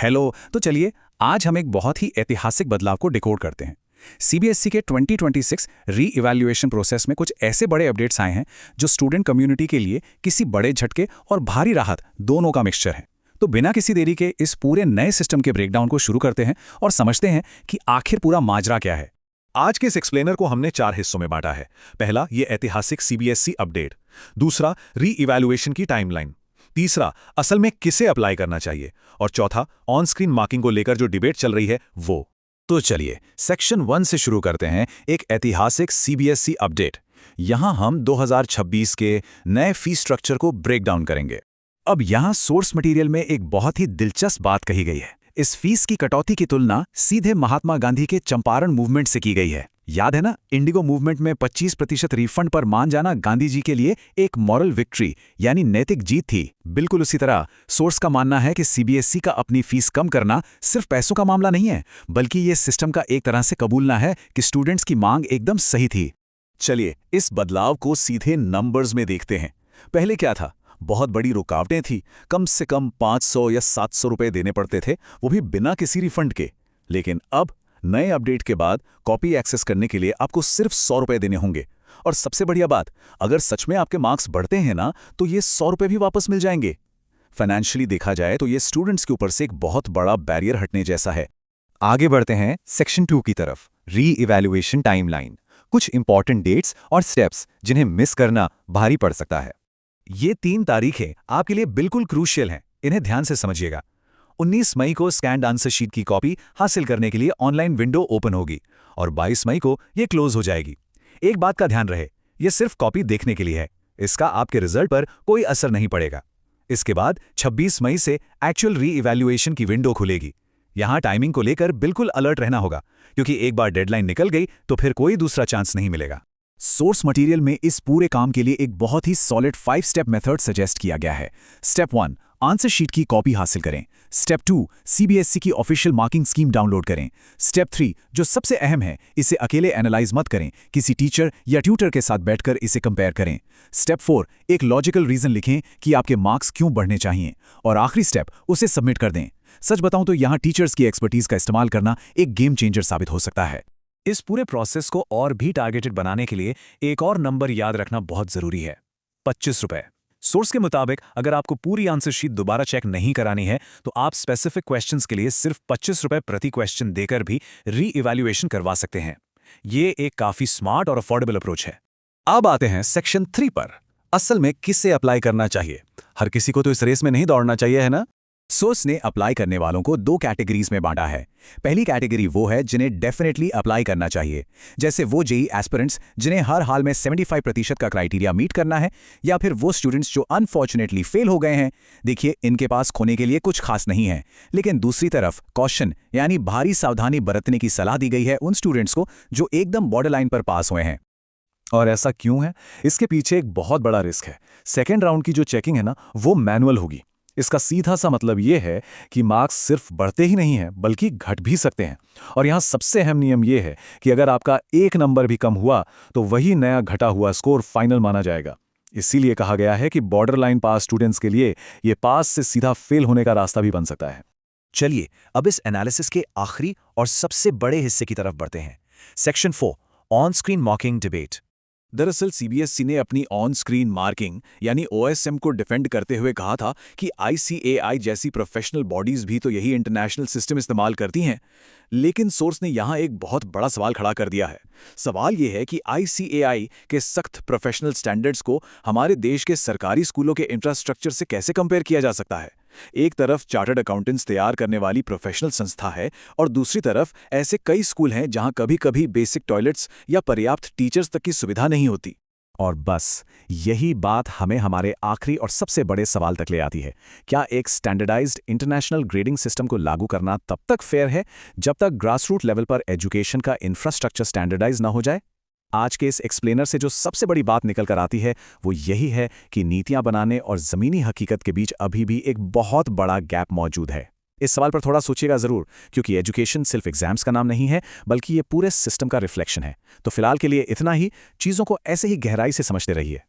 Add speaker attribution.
Speaker 1: Hello. तो चलिए आज हम एक बहुत ही ऐतिहासिक बदलाव को डिकोड करते हैं। सीबीएसई के 2026 री इवैल्यूएशन प्रोसेस में कुछ ऐसे बड़े अपडेट्स आए हैं जो स्टूडेंट कम्युनिटी के लिए किसी बड़े झटके और भारी राहत दोनों का मिक्सचर है। तो बिना किसी देरी के इस पूरे नए सिस्टम के ब्रेकडाउन को शुरू करते हैं और समझते हैं कि आखिर पूरा माजरा क्या है।
Speaker 2: आज के इस एक्सप्लेनर को हमने 4 हिस्सों में बांटा है। पहला, ये ऐतिहासिक सीबीएसई अपडेट। दूसरा, री इवैल्यूएशन की टाइमलाइन। तीसरा, असल में किसे अप्लाई करना चाहिए। और चौथा, ऑन स्क्रीन मार्किंग को लेकर जो डिबेट चल रही है वो।
Speaker 1: तो चलिए सेक्शन 1 से शुरू करते हैं, एक ऐतिहासिक सीबीएसई अपडेट। यहां हम 2026 के नए फीस स्ट्रक्चर को ब्रेक डाउन करेंगे। अब यहां सोर्स मटेरियल में एक बहुत ही दिलचस्प बात कही गई है। इस फीस की कटौती की तुलना सीधे महात्मा गांधी के चंपारण मूवमेंट से की गई है। याद है ना, इंडिगो मूवमेंट में 25% रिफंड पर मान जाना गांधी जी के लिए एक मॉरल विक्ट्री यानी नैतिक जीत थी। बिल्कुल उसी तरह सोर्स का मानना है कि सीबीएसई का अपनी फीस कम करना सिर्फ पैसों का मामला नहीं है, बल्कि ये सिस्टम का एक तरह से कबूलना है कि स्टूडेंट्स की मांग एकदम सही थी।
Speaker 2: चलिए इस बदलाव को सीधे नंबर्स में देखते हैं। पहले क्या था? बहुत बड़ी रुकावटें थी। कम से कम 500 या 700 रुपए देने पड़ते थे, वो भी बिना किसी रिफंड के। लेकिन अब नए अपडेट के बाद कॉपी एक्सेस करने के लिए आपको सिर्फ 100 रुपए देने होंगे। और सबसे बढ़िया बात, अगर सच में आपके मार्क्स बढ़ते हैं ना, तो ये 100 रुपए भी वापस मिल जाएंगे। फाइनेंशियली देखा जाए तो ये स्टूडेंट्स के ऊपर से एक बहुत बड़ा बैरियर हटने जैसा है।
Speaker 3: आगे बढ़ते हैं सेक्शन 2 की तरफ, री इवैल्यूएशन टाइमलाइन। कुछ इंपॉर्टेंट डेट्स और स्टेप्स जिन्हें मिस करना भारी पड़ सकता है।
Speaker 1: ये 3 तारीखें आपके लिए बिल्कुल क्रूशियल हैं, इन्हें ध्यान से समझिएगा। 19 मई को स्कैन्ड आंसर शीट की कॉपी हासिल करने के लिए ऑनलाइन विंडो ओपन होगी और 22 मई को ये क्लोज हो जाएगी। एक बात का ध्यान रहे, ये सिर्फ कॉपी देखने के लिए है, इसका आपके रिजल्ट पर कोई असर नहीं पड़ेगा। इसके बाद 26 मई से एक्चुअल री इवैल्यूएशन की विंडो खुलेगी। यहां टाइमिंग को लेकर बिल्कुल अलर्ट रहना होगा, क्योंकि एक बार डेडलाइन निकल गई तो फिर कोई दूसरा चांस नहीं मिलेगा। सोर्स मटेरियल में इस पूरे काम के लिए एक बहुत ही सॉलिड 5 स्टेप मेथड सजेस्ट किया गया है। स्टेप 1, आंसर शीट की कॉपी हासिल करें। स्टेप 2, सीबीएसई की ऑफिशियल मार्किंग स्कीम डाउनलोड करें। स्टेप 3, जो सबसे अहम है, इसे अकेले एनालाइज मत करें, किसी टीचर या ट्यूटर के साथ बैठकर इसे कंपेयर करें। स्टेप 4, एक लॉजिकल रीजन लिखें कि आपके मार्क्स क्यों बढ़ने चाहिए। और आखिरी स्टेप, उसे सबमिट कर दें। सच बताऊं तो यहां टीचर्स की एक्सपर्टीज का इस्तेमाल करना एक गेम चेंजर साबित हो सकता है। इस पूरे प्रोसेस को और भी टारगेटेड बनाने के लिए एक और नंबर याद रखना बहुत जरूरी है, 25 रुपए। सोर्स के मुताबिक अगर आपको पूरी आंसर शीट दोबारा चेक नहीं करानी है तो आप स्पेसिफिक क्वेश्चंस के लिए सिर्फ 25 रुपए प्रति क्वेश्चन देकर भी री इवैल्यूएशन करवा सकते हैं। ये एक काफी स्मार्ट और अफोर्डेबल अप्रोच है।
Speaker 2: अब आते हैं सेक्शन 3 पर। असल में किसे अप्लाई करना चाहिए? हर किसी को तो इस रेस में नहीं दौड़ना चाहिए, है ना?
Speaker 1: सोर्स ने अप्लाई करने वालों को 2 कैटेगरीज में बांटा है। पहली कैटेगरी वो है जिन्हें डेफिनेटली अप्लाई करना चाहिए, जैसे वो जेईई एस्पिरेंट्स जिन्हें हर हाल में 75% का क्राइटेरिया मीट करना है, या फिर वो स्टूडेंट्स जो अनफॉर्चुनेटली फेल हो गए हैं। देखिए, इनके पास खोने के लिए कुछ खास नहीं है। लेकिन दूसरी तरफ कॉशन यानी भारी सावधानी बरतने की सलाह दी गई है उन स्टूडेंट्स को जो एकदम बॉर्डर लाइन पर पास हुए हैं।
Speaker 2: और ऐसा क्यों है? इसके पीछे एक बहुत बड़ा रिस्क है। सेकेंड राउंड की जो चेकिंग है ना, वो मैनुअल होगी। इसका सीधा सा मतलब ये है कि मार्क्स सिर्फ बढ़ते ही नहीं हैं, बल्कि घट भी सकते हैं। और यहाँ सबसे अहम नियम ये है कि अगर आपका 1 नंबर भी कम हुआ तो वही नया घटा हुआ स्कोर फाइनल माना जाएगा। इसीलिए कहा गया है कि बॉर्डर लाइन पास स्टूडेंट्स के लिए ये पास से सीधा फेल होने का रास्ता भी बन सकता है।
Speaker 1: चलिए अब इस एनालिसिस के आखिरी और सबसे बड़े हिस्से की तरफ बढ़ते हैं। Section 4, on screen marking debate.
Speaker 2: दरअसल सीबीएसई ने अपनी ऑन स्क्रीन मार्किंग यानी ओएसएम को डिफेंड करते हुए कहा था कि आईसीएआई जैसी प्रोफेशनल बॉडीज भी तो यही इंटरनेशनल सिस्टम इस्तेमाल करती हैं। लेकिन सोर्स ने यहां एक बहुत बड़ा सवाल खड़ा कर दिया है। सवाल यह है कि आईसीएआई के सख्त प्रोफेशनल स्टैंडर्ड्स को हमारे देश के सरकारी स्कूलों के इंफ्रास्ट्रक्चर से कैसे कंपेयर किया जा सकता है। एक तरफ चार्टर्ड अकाउंटेंट्स तैयार करने वाली प्रोफेशनल संस्था है और दूसरी तरफ ऐसे कई स्कूल हैं जहां कभी-कभी बेसिक टॉयलेट्स या पर्याप्त टीचर्स तक की सुविधा नहीं होती।
Speaker 1: और बस यही बात हमें हमारे आखिरी और सबसे बड़े सवाल तक ले आती है। क्या एक स्टैंडर्डाइज्ड इंटरनेशनल ग्रेडिंग सिस्टम को लागू करना तब तक फेयर है जब तक ग्रासरूट लेवल पर एजुकेशन का इंफ्रास्ट्रक्चर स्टैंडर्डाइज ना हो जाए? आज के इस एक्सप्लेनर से जो सबसे बड़ी बात निकल कर आती है वो यही है कि नीतियां बनाने और ज़मीनी हकीकत के बीच अभी भी एक बहुत बड़ा गैप मौजूद है। इस सवाल पर थोड़ा सोचिएगा ज़रूर, क्योंकि एजुकेशन सिर्फ एग्जाम्स का नाम नहीं है, बल्कि ये पूरे सिस्टम का रिफ्लेक्शन है। तो फिलहाल के लिए इतना ही। चीज़ों को ऐसे ही गहराई से समझते रहिए।